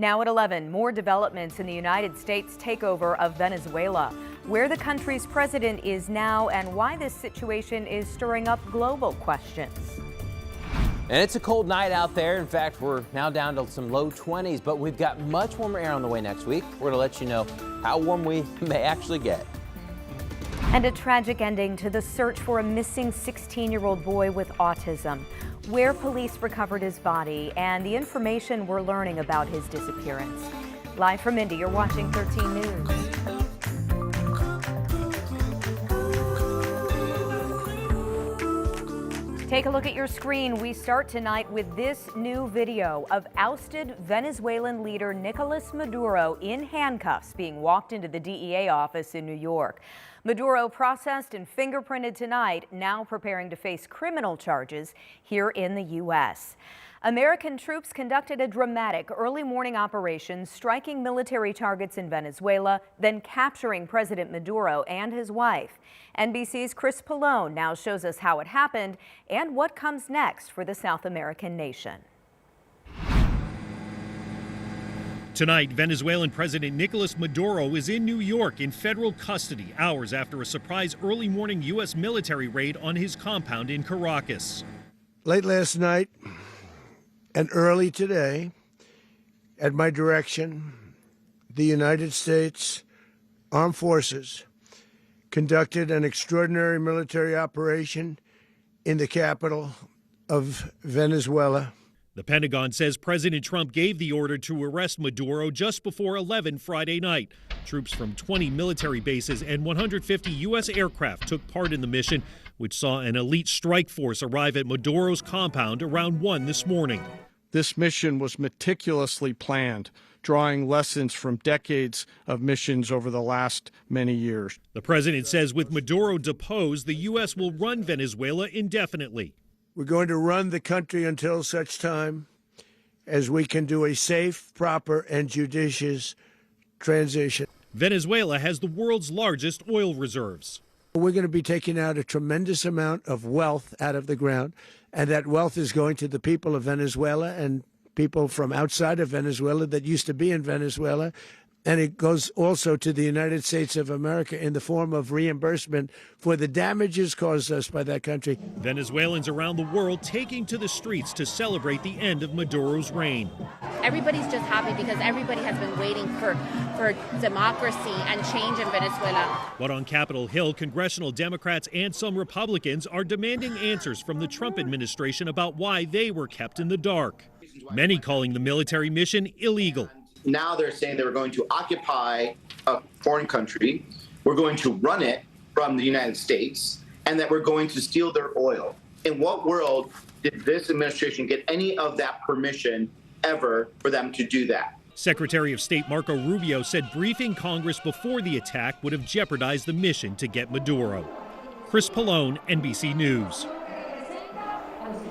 Now at 11, more developments in the United States takeover of Venezuela, where the country's president is now and why this situation is stirring up global questions. And it's a cold night out there. In fact, we're now down to some low 20s, but we've got much warmer air on the way next week. We're going to let you know how warm we may actually get. And a tragic ending to the search for a missing 16-year-old boy with autism, where police recovered his body and the information we're learning about his disappearance. Live from Indy, you're watching 13 News. Take a look at your screen. We start tonight with this new video of ousted Venezuelan leader Nicolas Maduro in handcuffs being walked into the DEA office in New York. Maduro processed and fingerprinted tonight, now preparing to face criminal charges here in the U.S. American troops conducted a dramatic early morning operation striking military targets in Venezuela, then capturing President Maduro and his wife. NBC's Chris Pallone now shows us how it happened and what comes next for the South American nation. Tonight, Venezuelan President Nicolas Maduro is in New York in federal custody hours after a surprise early morning U.S. military raid on his compound in Caracas. Late last night and early today, at my direction, the United States Armed Forces conducted an extraordinary military operation in the capital of Venezuela. The Pentagon says President Trump gave the order to arrest Maduro just before 11 Friday night. Troops from 20 military bases and 150 U.S. aircraft took part in the mission, which saw an elite strike force arrive at Maduro's compound around 1 this morning. This mission was meticulously planned, drawing lessons from decades of missions over the last many years. The president says with Maduro deposed, the U.S. will run Venezuela indefinitely. We're going to run the country until such time as we can do a safe, proper, and judicious transition. Venezuela has the world's largest oil reserves. We're going to be taking out a tremendous amount of wealth out of the ground, and that wealth is going to the people of Venezuela and people from outside of Venezuela that used to be in Venezuela. And it goes also to the United States of America in the form of reimbursement for the damages caused us by that country. Venezuelans around the world taking to the streets to celebrate the end of Maduro's reign. Everybody's just happy because everybody has been waiting for democracy and change in Venezuela. But on Capitol Hill, congressional Democrats and some Republicans are demanding answers from the Trump administration about why they were kept in the dark. Many calling the military mission illegal. Now they're saying they were going to occupy a foreign country, we're going to run it from the United States, and that we're going to steal their oil. In what world did this administration get any of that permission ever for them to do that? Secretary of State Marco Rubio said briefing Congress before the attack would have jeopardized the mission to get Maduro. Chris Pallone, NBC News.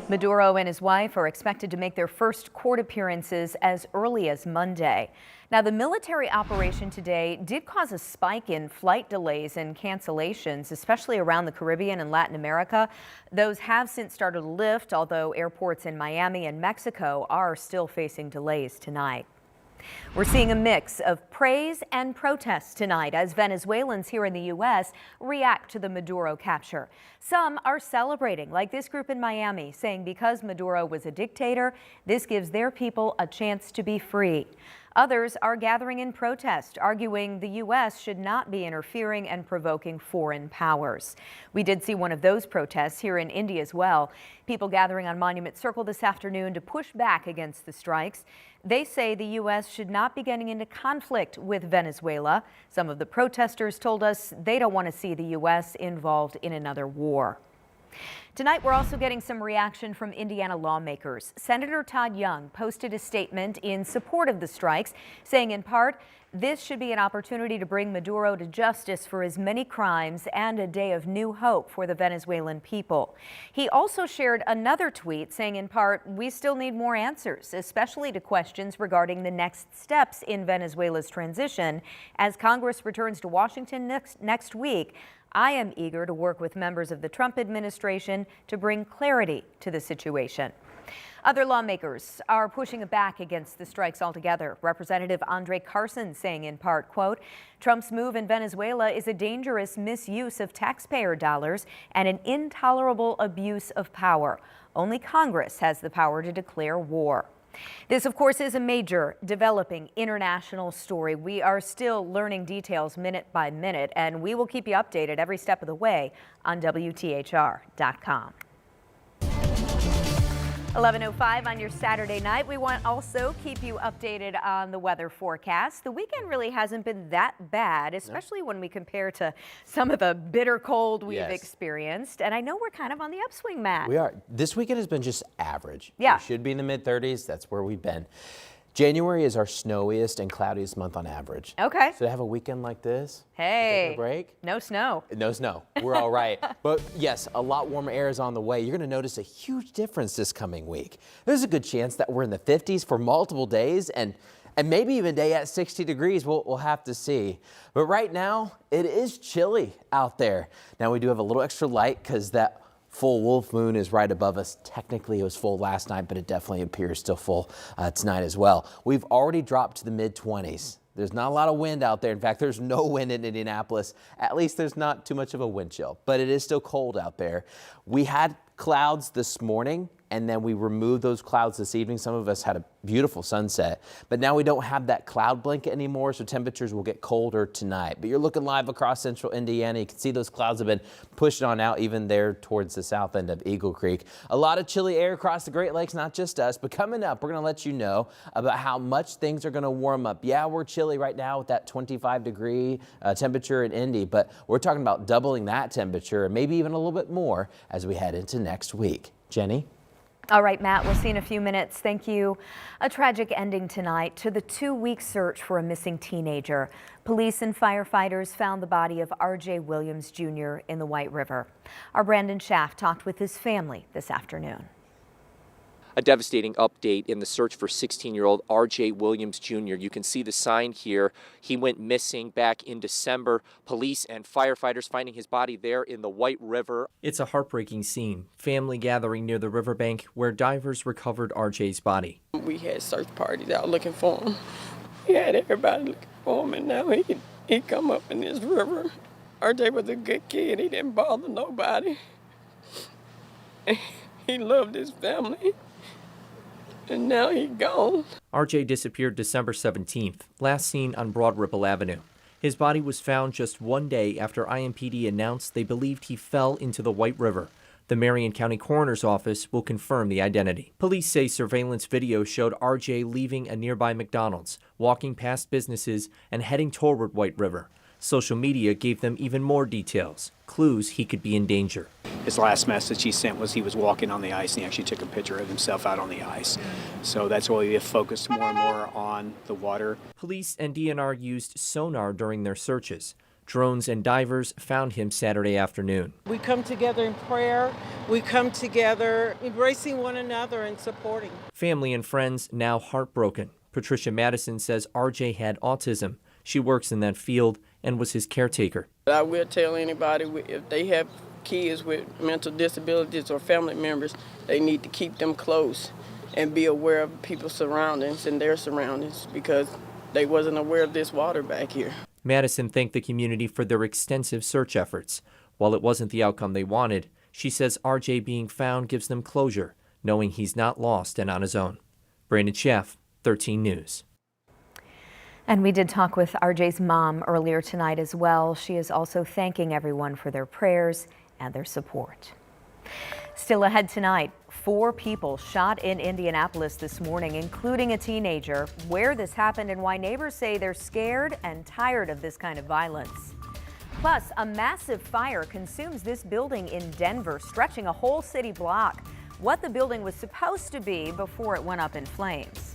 Maduro and his wife are expected to make their first court appearances as early as Monday. Now, the military operation today did cause a spike in flight delays and cancellations, especially around the Caribbean and Latin America. Those have since started to lift, although airports in Miami and Mexico are still facing delays tonight. We're seeing a mix of praise and protests tonight as Venezuelans here in the U.S. react to the Maduro capture. Some are celebrating, like this group in Miami, saying because Maduro was a dictator, this gives their people a chance to be free. Others are gathering in protest, arguing the U.S. should not be interfering and provoking foreign powers. We did see one of those protests here in Indy as well. People gathering on Monument Circle this afternoon to push back against the strikes. They say the U.S. should not be getting into conflict with Venezuela. Some of the protesters told us they don't want to see the U.S. involved in another war. Tonight, we're also getting some reaction from Indiana lawmakers. Senator Todd Young posted a statement in support of the strikes, saying in part, this should be an opportunity to bring Maduro to justice for his many crimes and a day of new hope for the Venezuelan people. He also shared another tweet saying in part, we still need more answers, especially to questions regarding the next steps in Venezuela's transition. As Congress returns to Washington next week, I am eager to work with members of the Trump administration to bring clarity to the situation. Other lawmakers are pushing back against the strikes altogether. Representative Andre Carson saying in part, quote, Trump's move in Venezuela is a dangerous misuse of taxpayer dollars and an intolerable abuse of power. Only Congress has the power to declare war. This, of course, is a major developing international story. We are still learning details minute by minute, and we will keep you updated every step of the way on WTHR.com. 11:05 on your Saturday night. We want to also keep you updated on the weather forecast. The weekend really hasn't been that bad, especially when we compare to some of the bitter cold we've experienced. And I know we're kind of on the upswing, Matt. We are. This weekend has been just average. Yeah. We should be in the mid-30s. That's where we've been. January is our snowiest and cloudiest month on average. Okay. So to have a weekend like this, Hey, take a break. No snow. No snow. We're all right. But yes, a lot warmer air is on the way. You're going to notice a huge difference this coming week. There's a good chance that we're in the 50s for multiple days and maybe even a day at 60 degrees. We'll have to see. But right now, it is chilly out there. Now, we do have a little extra light because that full wolf moon is right above us. Technically, it was full last night, but it definitely appears still full tonight as well. We've already dropped to the mid-20s. There's not a lot of wind out there. In fact, there's no wind in Indianapolis. At least there's not too much of a wind chill, but it is still cold out there. We had clouds this morning, and then we removed those clouds this evening. Some of us had a beautiful sunset, but now we don't have that cloud blanket anymore, so temperatures will get colder tonight. But you're looking live across central Indiana. You can see those clouds have been pushing on out even there towards the south end of Eagle Creek. A lot of chilly air across the Great Lakes, not just us, but coming up, we're going to let you know about how much things are going to warm up. Yeah, we're chilly right now with that 25-degree temperature in Indy, but we're talking about doubling that temperature and maybe even a little bit more as we head into next week. Jenny? All right, Matt, we'll see you in a few minutes. Thank you. A tragic ending tonight to the 2-week search for a missing teenager. Police and firefighters found the body of R.J. Williams Jr. in the White River. Our Brandon Schaff talked with his family this afternoon. A devastating update in the search for 16-year-old R.J. Williams Jr. You can see the sign here. He went missing back in December. Police and firefighters finding his body there in the White River. It's a heartbreaking scene. Family gathering near the riverbank where divers recovered R.J.'s body. We had search parties out looking for him. We had everybody looking for him, and now he come up in this river. R.J. was a good kid. He didn't bother nobody. He loved his family. And now he's gone. R.J. disappeared December 17th, last seen on Broad Ripple Avenue. His body was found just one day after IMPD announced they believed he fell into the White River. The Marion County Coroner's Office will confirm the identity. Police say surveillance video showed R.J. leaving a nearby McDonald's, walking past businesses, and heading toward White River. Social media gave them even more details, clues he could be in danger. His last message he sent was he was walking on the ice, and he actually took a picture of himself out on the ice. So that's why we have focused more and more on the water. Police and DNR used sonar during their searches. Drones and divers found him Saturday afternoon. We come together in prayer. We come together embracing one another and supporting. Family and friends now heartbroken. Patricia Madison says RJ had autism. She works in that field and was his caretaker. I will tell anybody if they have kids with mental disabilities or family members, they need to keep them close and be aware of people's surroundings and their surroundings because they wasn't aware of this water back here. Madison thanked the community for their extensive search efforts. While it wasn't the outcome they wanted, she says RJ being found gives them closure, knowing he's not lost and on his own. Brandon Schaff, 13 News. And we did talk with RJ's mom earlier tonight as well. She is also thanking everyone for their prayers and their support. Still ahead tonight, 4 people shot in Indianapolis this morning, including a teenager. Where this happened and why neighbors say they're scared and tired of this kind of violence. Plus, a massive fire consumes this building in Denver, stretching a whole city block. What the building was supposed to be before it went up in flames.